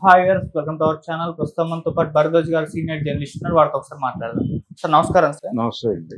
Hi viewers, welcome to our channel. ప్రస్తుతం మనతో పాటు భరద్వాజ్ గారు సీనియర్ జర్నలిస్ట్ ఉన్నారు. వారితో ఒకసారి మాట్లాడదాం. సార్ నమస్కారం. సార్ నమస్తే అండి.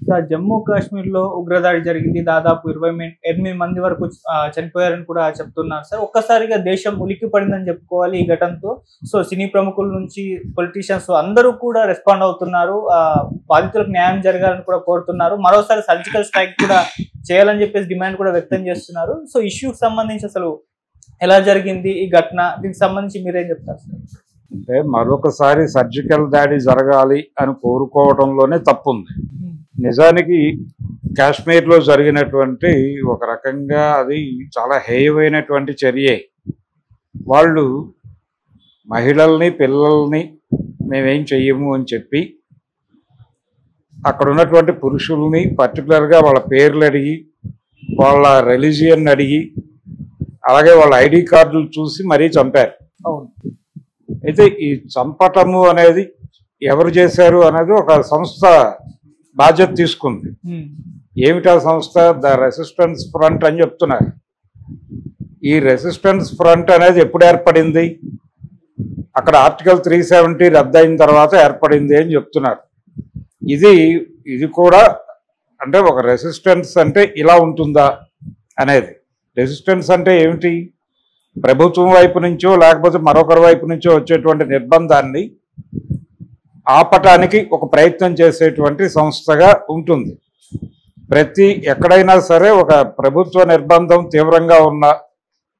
సార్, జమ్మూ కాశ్మీర్ లో ఉగ్రదాడి జరిగింది. దాదాపు 28 మంది వరకు చనిపోయారని కూడా చెప్తున్నారు. సార్, ఒక్కసారిగా దేశం ఉలిక్కి పడిందని చెప్పుకోవాలి ఈ ఘటనతో. సో సినీ ప్రముఖుల నుంచి పొలిటీషియన్స్ అందరూ కూడా రెస్పాండ్ అవుతున్నారు. బాధితులకు న్యాయం జరగాలని కూడా కోరుతున్నారు. మరోసారి సర్జికల్ స్ట్రైక్ కూడా చేయాలని చెప్పేసి డిమాండ్ కూడా వ్యక్తం చేస్తున్నారు. సో ఇష్యూకి సంబంధించి అసలు ఎలా జరిగింది ఈ ఘటన, దీనికి సంబంధించి మీరేం చెప్తారు సార్? అంటే మరొకసారి సర్జికల్ దాడి జరగాలి అని కోరుకోవడంలోనే తప్పుంది. నిజానికి కాశ్మీర్లో జరిగినటువంటి ఒక రకంగా అది చాలా హేయమైనటువంటి చర్యే. వాళ్ళు మహిళల్ని పిల్లల్ని మేమేం చెయ్యము అని చెప్పి అక్కడ ఉన్నటువంటి పురుషుల్ని పర్టికులర్గా వాళ్ళ పేర్లు అడిగి వాళ్ళ రిలీజియన్ అడిగి అలాగే వాళ్ళ ఐడి కార్డులు చూసి మరీ చంపారు. అవును. అయితే ఈ చంపటము అనేది ఎవరు చేశారు అనేది ఒక సంస్థ బాధ్యత తీసుకుంది. ఏమిటా సంస్థ? ద రెసిస్టెన్స్ ఫ్రంట్ అని చెప్తున్నారు. ఈ రెసిస్టెన్స్ ఫ్రంట్ అనేది ఎప్పుడు ఏర్పడింది? అక్కడ ఆర్టికల్ 370 రద్దయిన తర్వాత ఏర్పడింది అని చెప్తున్నారు. ఇది కూడా అంటే ఒక రెసిస్టెన్స్ అంటే ఇలా ఉంటుందా అనేది. రెసిస్టెన్స్ అంటే ఏమిటి? ప్రభుత్వం వైపు నుంచో లేకపోతే మరొకరి వైపు నుంచో వచ్చేటువంటి నిర్బంధాన్ని ఆపటానికి ఒక ప్రయత్నం చేసేటువంటి సంస్థగా ఉంటుంది. ఎక్కడైనా సరే ఒక ప్రభుత్వ నిర్బంధం తీవ్రంగా ఉన్న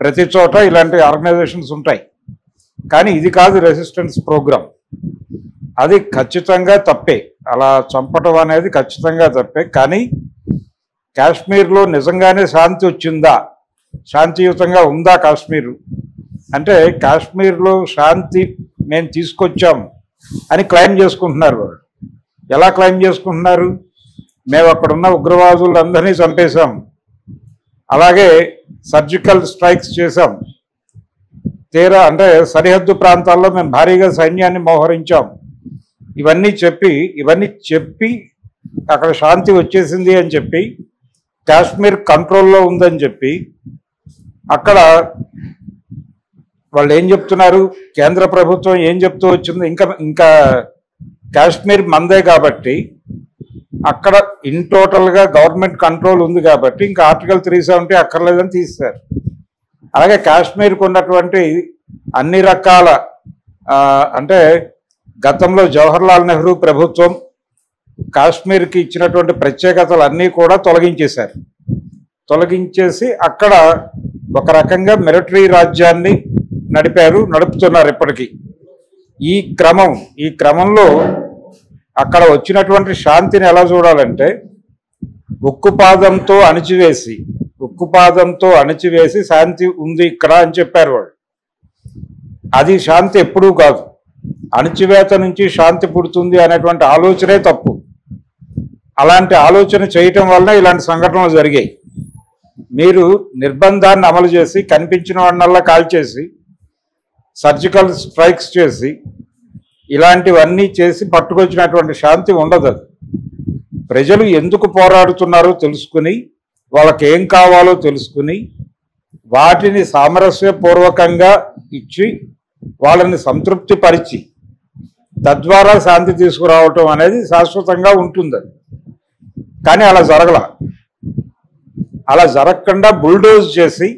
ప్రతి చోట ఇలాంటి ఆర్గనైజేషన్స్ ఉంటాయి. కానీ ఇది కాదు రెసిస్టెన్స్ ప్రోగ్రామ్. అది ఖచ్చితంగా తప్పే. అలా చంపటం అనేది ఖచ్చితంగా తప్పే. కానీ కాశ్మీర్లో నిజంగానే శాంతి వచ్చిందా? శాంతియుతంగా ఉందా కాశ్మీరు అంటే? కాశ్మీర్లో శాంతి మేము తీసుకొచ్చాం అని క్లెయిమ్ చేసుకుంటున్నారు. వాళ్ళు ఎలా క్లెయిమ్ చేసుకుంటున్నారు? మేము అక్కడున్న ఉగ్రవాదులందరినీ చంపేశాం, అలాగే సర్జికల్ స్ట్రైక్స్ చేశాం, అంటే సరిహద్దు ప్రాంతాల్లో మేము భారీగా సైన్యాన్ని మోహరించాం, ఇవన్నీ చెప్పి అక్కడ శాంతి వచ్చేసింది అని చెప్పి, కాశ్మీర్ కంట్రోల్లో ఉందని చెప్పి, అక్కడ వాళ్ళు ఏం చెప్తున్నారు? కేంద్ర ప్రభుత్వం ఏం చెప్తూ వచ్చింది? ఇంకా కాశ్మీర్ మందే కాబట్టి అక్కడ ఇన్ టోటల్గా గవర్నమెంట్ కంట్రోల్ ఉంది కాబట్టి ఇంకా ఆర్టికల్ 370 అక్కర్లేదని తీశారు. అలాగే కాశ్మీర్కు ఉన్నటువంటి అన్ని రకాల అంటే గతంలో జవహర్లాల్ నెహ్రూ ప్రభుత్వం కాశ్మీర్కి ఇచ్చినటువంటి ప్రత్యేకతలు అన్నీ కూడా తొలగించేసి అక్కడ ఒక రకంగా మిలిటరీ రాజ్యాన్ని నడుపుతున్నారు ఇప్పటికీ. ఈ క్రమంలో అక్కడ వచ్చినటువంటి శాంతిని ఎలా చూడాలంటే ఉక్కుపాదంతో అణిచివేసి శాంతి ఉంది ఇక్కడ అని చెప్పారు వాళ్ళు. అది శాంతి ఎప్పుడూ కాదు. అణిచివేత నుంచి శాంతి పుడుతుంది అనేటువంటి ఆలోచనే తప్పు. అలాంటి ఆలోచన చేయటం వలన ఇలాంటి సంఘటనలు జరిగాయి. మీరు నిర్బంధాన్ని అమలు చేసి కనిపించిన వాడినల్లా కాల్చేసి సర్జికల్ స్ట్రైక్స్ చేసి ఇలాంటివన్నీ చేసి పట్టుకొచ్చినటువంటి శాంతి ఉండదు. ప్రజలు ఎందుకు పోరాడుతున్నారో తెలుసుకుని, వాళ్ళకి ఏం కావాలో తెలుసుకుని, వాటిని సామరస్యపూర్వకంగా ఇచ్చి వాళ్ళని సంతృప్తి పరిచి తద్వారా శాంతి తీసుకురావటం అనేది శాశ్వతంగా ఉంటుంది. కానీ అలా జరగకుండా బుల్డోజ్ చేసి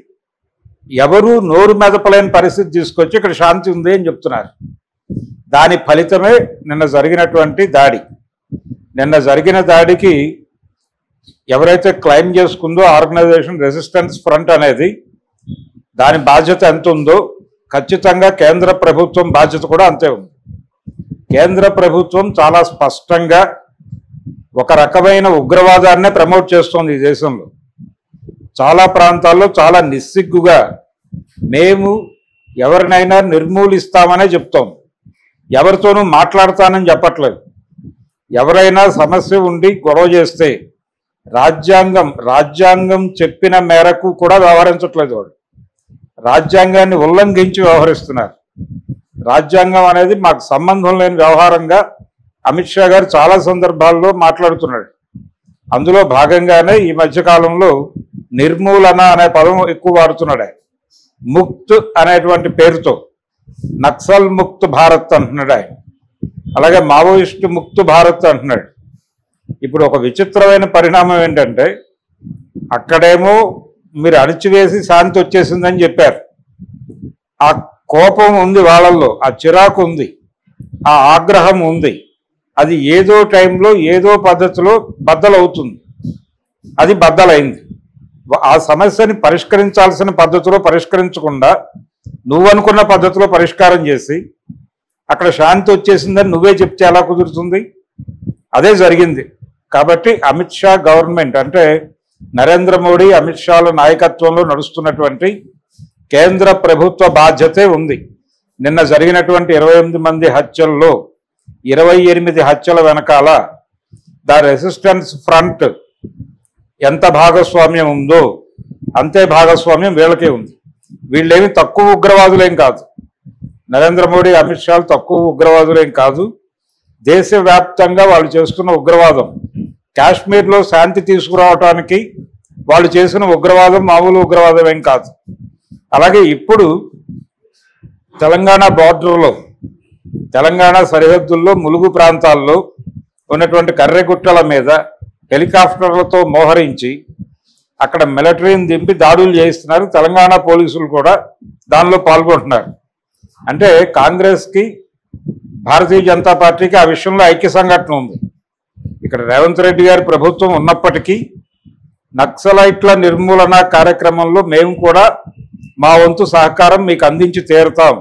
ఎవరూ నోరు మెదపలేని పరిస్థితి తీసుకొచ్చి ఇక్కడ శాంతి ఉంది అని చెప్తున్నారు. దాని ఫలితమే నిన్న జరిగినటువంటి దాడి. నిన్న జరిగిన దాడికి ఎవరైతే క్లెయిమ్ చేసుకుందో ఆర్గనైజేషన్ రెసిస్టెన్స్ ఫ్రంట్ అనేది, దాని బాధ్యత ఎంత ఉందో ఖచ్చితంగా కేంద్ర ప్రభుత్వం బాధ్యత కూడా అంతే ఉంది. కేంద్ర ప్రభుత్వం చాలా స్పష్టంగా ఒక రకమైన ఉగ్రవాదాన్నే ప్రమోట్ చేస్తోంది ఈ దేశంలో. చాలా ప్రాంతాల్లో చాలా నిస్సిగ్గుగా మేము ఎవరినైనా నిర్మూలిస్తామనే చెప్తాం. ఎవరితోనూ మాట్లాడతానని చెప్పట్లేదు. ఎవరైనా సమస్య ఉండి గొడవ చేస్తే రాజ్యాంగం చెప్పిన మేరకు కూడా వ్యవహరించట్లేదు. వాళ్ళు రాజ్యాంగాన్ని ఉల్లంఘించి వ్యవహరిస్తున్నారు. రాజ్యాంగం అనేది మాకు సంబంధం లేని వ్యవహారంగా అమిత్ షా గారు చాలా సందర్భాల్లో మాట్లాడుతున్నాడు. అందులో భాగంగానే ఈ మధ్యకాలంలో నిర్మూలన అనే పదం ఎక్కువ వాడుతున్నాడు. ముక్త్ అనేటువంటి పేరుతో నక్సల్ ముక్త్ భారత్ అంటున్నాడు ఆయన, అలాగే మావోయిస్టు ముక్త్ భారత్ అంటున్నాడు. ఇప్పుడు ఒక విచిత్రమైన పరిణామం ఏంటంటే అక్కడేమో మీరు అణిచివేసి శాంతి వచ్చేసిందని చెప్పారు. ఆ కోపం ఉంది వాళ్ళల్లో, ఆ చిరాకు ఉంది, ఆ ఆగ్రహం ఉంది. అది ఏదో టైంలో ఏదో పద్ధతిలో బద్దలవుతుంది. అది బద్దలైంది. ఆ సమస్యని పరిష్కరించాల్సిన పద్ధతిలో పరిష్కరించకుండా నువ్వనుకున్న పద్ధతిలో పరిష్కారం చేసి అక్కడ శాంతి వచ్చేసిందని నువ్వే చెప్తే ఎలా కుదురుతుంది? అదే జరిగింది. కాబట్టి అమిత్ షా గవర్నమెంట్ అంటే నరేంద్ర మోడీ, అమిత్ షాల నాయకత్వంలో నడుస్తున్నటువంటి కేంద్ర ప్రభుత్వ బాధ్యతే ఉంది. నిన్న జరిగినటువంటి 28 మంది హత్యల్లో 28 హత్యల వెనకాల ద రెసిస్టెన్స్ ఫ్రంట్ ఎంత భాగస్వామ్యం ఉందో అంతే భాగస్వామ్యం వీళ్ళకే ఉంది. వీళ్ళేమి తక్కువ ఉగ్రవాదులేం కాదు. నరేంద్ర మోడీ, అమిత్ షాలు తక్కువ ఉగ్రవాదులేం కాదు. దేశవ్యాప్తంగా వాళ్ళు చేస్తున్న ఉగ్రవాదం, కాశ్మీర్లో శాంతి తీసుకురావటానికి వాళ్ళు చేసిన ఉగ్రవాదం మామూలు ఉగ్రవాదం ఏం కాదు. అలాగే ఇప్పుడు తెలంగాణ బార్డర్లో, తెలంగాణ సరిహద్దుల్లో, ములుగు ప్రాంతాల్లో ఉన్నటువంటి కర్రెగుట్టల మీద హెలికాప్టర్లతో మోహరించి అక్కడ మిలిటరీని దింపి దాడులు చేయిస్తున్నారు. తెలంగాణ పోలీసులు కూడా దానిలో పాల్గొంటున్నారు. అంటే కాంగ్రెస్కి, భారతీయ జనతా పార్టీకి ఆ విషయంలో ఐక్య సంఘటన ఉంది. ఇక్కడ రేవంత్ రెడ్డి గారి ప్రభుత్వం ఉన్నప్పటికీ నక్సలైట్ల నిర్మూలన కార్యక్రమంలో మేము కూడా మా వంతు సహకారం మీకు అందించి తీరుతాం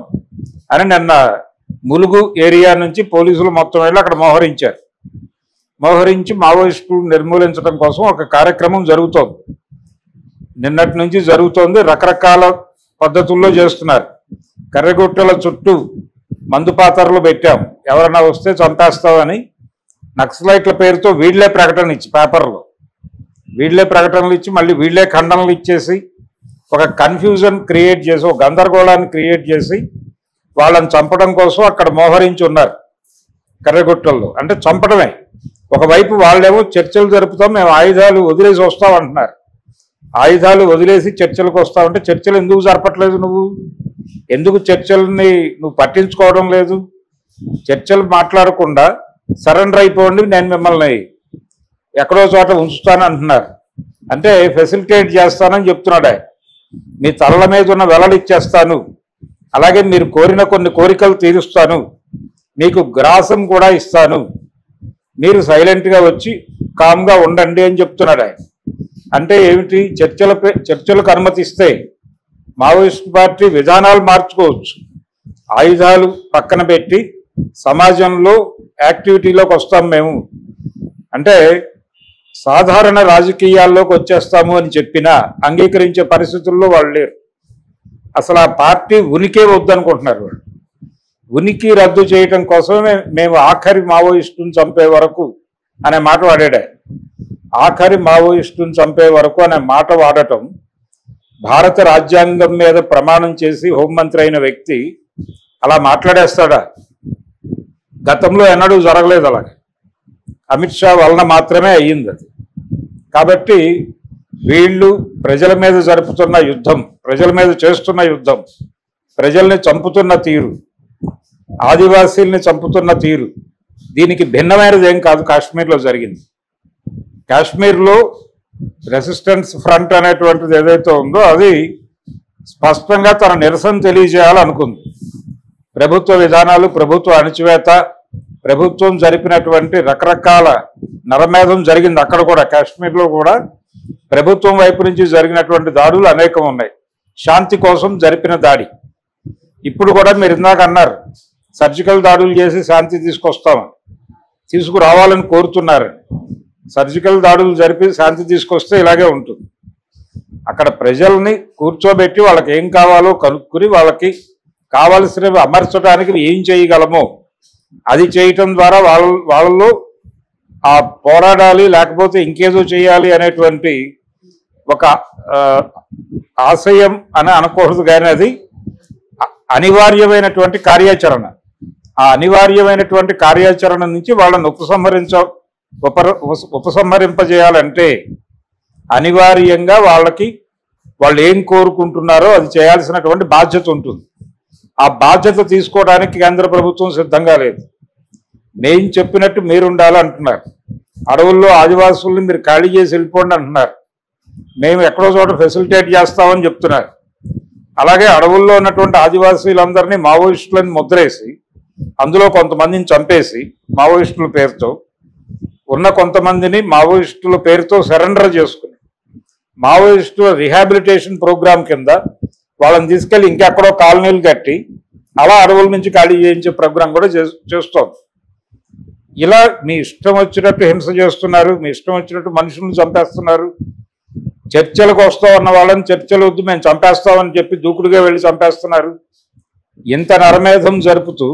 అని నిన్న ములుగు ఏరియా నుంచి పోలీసులు మొత్తం వెళ్ళి అక్కడ మోహరించారు. మోహరించి మావోయిస్టులు నిర్మూలించడం కోసం ఒక కార్యక్రమం జరుగుతోంది. నిన్నటి నుంచి జరుగుతోంది. రకరకాల పద్ధతుల్లో చేస్తున్నారు. కర్రెగుట్టల చుట్టూ మందు పాత్రలు పెట్టాం, ఎవరైనా వస్తే చంపేస్తామని నక్సలైట్ల పేరుతో వీళ్లే ప్రకటన ఇచ్చి, పేపర్లో వీళ్లే ప్రకటనలు ఇచ్చి మళ్ళీ వీళ్లే ఖండనలు ఇచ్చేసి ఒక కన్ఫ్యూజన్ క్రియేట్ చేసి, ఒక గందరగోళాన్ని క్రియేట్ చేసి వాళ్ళని చంపడం కోసం అక్కడ మోహరించి ఉన్నారు కర్రెగుట్టల్లో. అంటే చంపడమే. ఒకవైపు వాళ్ళేమో చర్చలు జరుపుతాం, మేము ఆయుధాలు వదిలేసి వస్తాం అంటున్నారు. ఆయుధాలు వదిలేసి చర్చలకు వస్తామంటే చర్చలు ఎందుకు జరపట్లేదు? నువ్వు ఎందుకు చర్చల్ని నువ్వు పట్టించుకోవడం లేదు? చర్చలు మాట్లాడకుండా సరెండర్ అయిపోండి, నేను మిమ్మల్ని ఎక్కడో చోట ఉంచుతాను అంటున్నారు. అంటే ఫెసిలిటేట్ చేస్తానని చెప్తున్నాడు ఆయన. మీ తలల మీద ఉన్న వెలలు ఇచ్చేస్తాను, అలాగే మీరు కోరిన కొన్ని కోరికలు తీరుస్తాను, మీకు గ్రాసం కూడా ఇస్తాను, మీరు సైలెంట్గా వచ్చి కామ్గా ఉండండి అని చెప్తున్నాడు ఆయన. అంటే ఏమిటి? చర్చలకు అనుమతిస్తే మావోయిస్ట్ పార్టీ విధానాలు మార్చుకోవచ్చు, ఆయుధాలు పక్కన పెట్టి సమాజంలో యాక్టివిటీలోకి వస్తాం మేము అంటే సాధారణ రాజకీయాల్లోకి వచ్చేస్తాము అని చెప్పినా అంగీకరించే పరిస్థితుల్లో వాళ్ళు లేరు. అసలు ఆ పార్టీ ఉనికే వద్దనుకుంటున్నారు వాళ్ళు. ఉనికి రద్దు చేయటం కోసమే మేము ఆఖరి మావోయిస్టుని చంపే వరకు అనే మాట వాడాడు. ఆఖరి మావోయిస్టుని చంపే వరకు అనే మాట వాడటం, భారత రాజ్యాంగం మీద ప్రమాణం చేసి హోంమంత్రి అయిన వ్యక్తి అలా మాట్లాడేస్తాడా? గతంలో ఎన్నడూ జరగలేదు అలాగే. అమిత్ షా వలన మాత్రమే అయ్యింది అది. కాబట్టి వీళ్ళు ప్రజల మీద జరుపుతున్న యుద్ధం, ప్రజల మీద చేస్తున్న యుద్ధం, ప్రజల్ని చంపుతున్న తీరు, ఆదివాసీల్ని చంపుతున్న తీరు, దీనికి భిన్నమైనది ఏం కాదు కాశ్మీర్లో జరిగింది. కాశ్మీర్లో రెసిస్టెన్స్ ఫ్రంట్ అనేటువంటిది ఏదైతే ఉందో అది స్పష్టంగా తన నిరసన తెలియజేయాలనుకుంది. ప్రభుత్వ విధానాలు, ప్రభుత్వ అణచివేత, ప్రభుత్వం జరిపినటువంటి రకరకాల నరమేధం జరిగింది. అక్కడ కూడా కాశ్మీర్లో కూడా ప్రభుత్వం వైపు నుంచి జరిగినటువంటి దాడులు అనేకం ఉన్నాయి. శాంతి కోసం జరిపిన దాడి. ఇప్పుడు కూడా మీరు ఇందాక అన్నారు సర్జికల్ దాడులు చేసి శాంతి తీసుకొస్తామని, తీసుకురావాలని కోరుతున్నారు. సర్జికల్ దాడులు జరిపి శాంతి తీసుకొస్తే ఇలాగే ఉంటుంది. అక్కడ ప్రజల్ని కూర్చోబెట్టి వాళ్ళకి ఏం కావాలో కనుక్కుని వాళ్ళకి కావలసినవి అమర్చడానికి ఏం చేయగలమో అది చేయటం ద్వారా వాళ్ళలో ఆ పోరాడాలి లేకపోతే ఇంకేదో చేయాలి అనేటువంటి ఒక ఆశయం అని అనకూడదు, కానీ అది అనివార్యమైనటువంటి కార్యాచరణ. ఆ అనివార్యమైనటువంటి కార్యాచరణ నుంచి వాళ్ళని ఉపసంహరింపజేయాలంటే అనివార్యంగా వాళ్ళు ఏం కోరుకుంటున్నారో అది చేయాల్సినటువంటి బాధ్యత ఉంటుంది. ఆ బాధ్యత తీసుకోవడానికి కేంద్ర ప్రభుత్వం సిద్ధంగా లేదు. నేను చెప్పినట్టు మీరు ఉండాలంటున్నారు. అడవుల్లో ఆదివాసుల్ని మీరు ఖాళీ చేసి వెళ్ళిపోండి అంటున్నారు. మేము ఎక్కడో చోట ఫెసిలిటేట్ చేస్తామని చెప్తున్నారు. అలాగే అడవుల్లో ఉన్నటువంటి ఆదివాసీలందరినీ మావోయిస్టులని ముద్రేసి అందులో కొంతమందిని చంపేసి మావోయిస్టుల పేరుతో ఉన్న కొంతమందిని మావోయిస్టుల పేరుతో సరెండర్ చేసుకుని మావోయిస్టుల రిహాబిలిటేషన్ ప్రోగ్రాం కింద వాళ్ళని తీసుకెళ్లి ఇంకెక్కడో కాలనీలు కట్టి అలా అడవుల నుంచి ఖాళీ చేయించే ప్రోగ్రాం కూడా చేస్తోంది. ఇలా మీ ఇష్టం వచ్చినట్టు హింస చేస్తున్నారు, మీ ఇష్టం వచ్చినట్టు మనుషులను చంపేస్తున్నారు. చర్చలకు వస్తామన్న వాళ్ళని చర్చలు వద్దు మేము చంపేస్తామని చెప్పి దూకుడుగా వెళ్ళి చంపేస్తున్నారు. ఇంత నరమేధం జరుపుతూ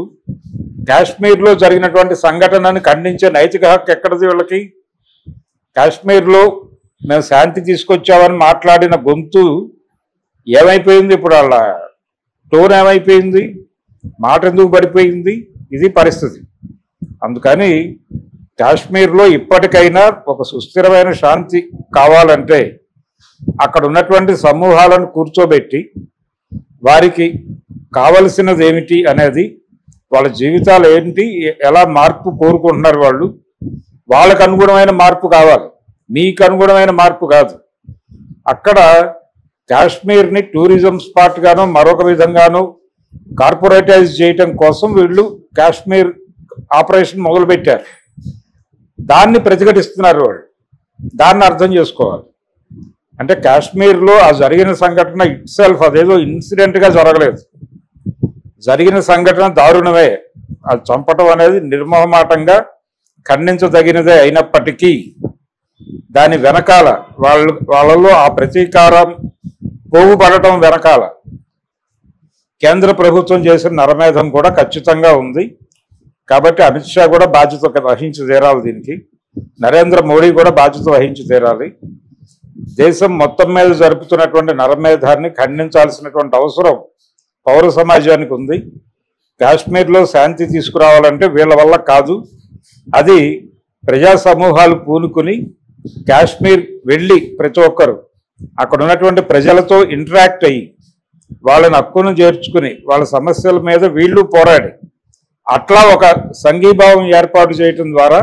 కాశ్మీర్లో జరిగినటువంటి సంఘటనని ఖండించే నైతిక హక్కు ఎక్కడిది వీళ్ళకి? కాశ్మీర్లో మేము శాంతి తీసుకొచ్చామని మాట్లాడిన గొంతు ఏమైపోయింది? ఇప్పుడు వాళ్ళ టోన్ ఏమైపోయింది? మాట ఎందుకు పడిపోయింది? ఇది పరిస్థితి. అందుకని కాశ్మీర్లో ఇప్పటికైనా ఒక సుస్థిరమైన శాంతి కావాలంటే అక్కడ ఉన్నటువంటి సమూహాలను కూర్చోబెట్టి వారికి కావలసినది ఏమిటి అనేది, వాళ్ళ జీవితాలు ఏంటి, ఎలా మార్పు కోరుకుంటున్నారు వాళ్ళు, వాళ్ళకు అనుగుణమైన మార్పు కావాలి, మీకు అనుగుణమైన మార్పు కాదు. అక్కడ కాశ్మీర్ని టూరిజం స్పాట్ గాను మరొక విధంగాను కార్పొరేటైజ్ చేయటం కోసం వీళ్ళు కాశ్మీర్ ఆపరేషన్ మొదలుపెట్టారు. దాన్ని ప్రతిఘటిస్తున్నారు వాళ్ళు. దాన్ని అర్థం చేసుకోవాలి. అంటే కాశ్మీర్లో ఆ జరిగిన సంఘటన ఇట్ సెల్ఫ్ అదేదో ఇన్సిడెంట్గా జరగలేదు. జరిగిన సంఘటన దారుణమే. అది చంపటం అనేది నిర్మోహమాటంగా ఖండించదగినదే అయినప్పటికీ దాని వెనకాల వాళ్ళలో ఆ ప్రతీకారం పోగుపడటం వెనకాల కేంద్ర ప్రభుత్వం చేసిన నరమేధం కూడా ఖచ్చితంగా ఉంది. కాబట్టి అమిత్ షా కూడా బాధ్యత వహించి తీరాలి. దీనికి నరేంద్ర మోడీ కూడా బాధ్యత వహించి తీరాలి. దేశం మొత్తం మీద జరుపుతున్నటువంటి నరమేధాన్ని ఖండించాల్సినటువంటి అవసరం పౌర సమాజానికి ఉంది. కాశ్మీర్లో శాంతి తీసుకురావాలంటే వీళ్ళ వల్ల కాదు. అది ప్రజా సమూహాలు పూనుకుని కాశ్మీర్ వెళ్ళి ప్రతి ఒక్కరు అక్కడ ఉన్నటువంటి ప్రజలతో ఇంటరాక్ట్ అయ్యి వాళ్ళని హక్కును చేర్చుకుని వాళ్ళ సమస్యల మీద వీళ్ళు పోరాడి అట్లా ఒక సంఘీభావం ఏర్పాటు చేయటం ద్వారా